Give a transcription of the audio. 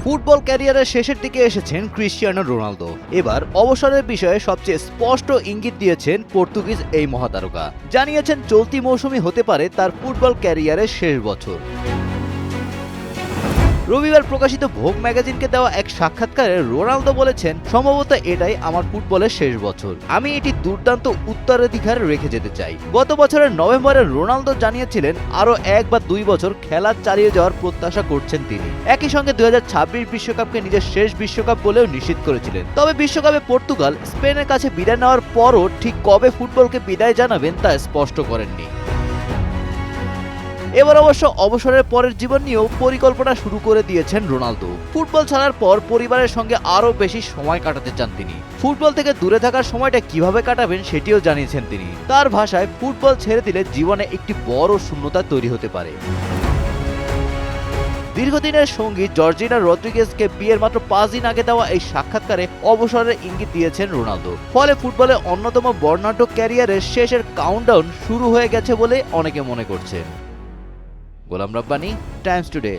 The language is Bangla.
ফুটবল ক্যারিয়ারের শেষের দিকে এসেছেন ক্রিশ্চিয়ানো রোনালদো। এবার অবসরের বিষয়ে সবচেয়ে স্পষ্ট ইঙ্গিত দিয়েছেন পর্তুগিজ এই মহাতারকা। জানিয়েছেন চলতি মৌসুমই হতে পারে তার ফুটবল ক্যারিয়ারের শেষ বছর। রবিবার প্রকাশিত ভোগ ম্যাগাজিনকে দেওয়া এক সাক্ষাৎকারে রোনালদো বলেছেন, সম্ভবত এটাই আমার ফুটবলের শেষ বছর। আমি এটি দুর্দান্ত উত্তরাধিকার রেখে যেতে চাই। গত বছরের নভেম্বরে রোনালদো জানিয়েছিলেন আরও 1 বা 2 বছর খেলা চালিয়ে যাওয়ার প্রত্যাশা করছেন তিনি। একই সঙ্গে 2026 বিশ্বকাপকে নিজের শেষ বিশ্বকাপ বলেও নিশ্চিত করেছিলেন। তবে বিশ্বকাপে পর্তুগাল স্পেনের কাছে বিদায় নেওয়ার পরও ঠিক কবে ফুটবলকে বিদায় জানাবেন তা স্পষ্ট করেননি। এবার অবশ্য অবসরের পরের জীবন নিয়েও পরিকল্পনা শুরু করে দিয়েছেন রোনালদো। ফুটবল ছাড়ার পর পরিবারের সঙ্গে আরও বেশি সময় কাটাতে চান তিনি। ফুটবল থেকে দূরে থাকার সময়টা কিভাবে কাটাবেন সেটিও জানিয়েছেন তিনি। তার ভাষায়, ফুটবল ছেড়ে দিলে জীবনে একটি বড় শূন্যতা তৈরি হতে পারে। দীর্ঘদিনের সঙ্গী জর্জিনা রদ্রিগেজকে বিয়ের মাত্র 5 দিন আগে দেওয়া এই সাক্ষাৎকারে অবসরের ইঙ্গিত দিয়েছেন রোনালদো। ফলে ফুটবলে অন্যতম বর্ণাঢ্য ক্যারিয়ারের শেষের কাউন্টডাউন শুরু হয়ে গেছে বলে অনেকে মনে করছেন। Golam Rabbani, Times today.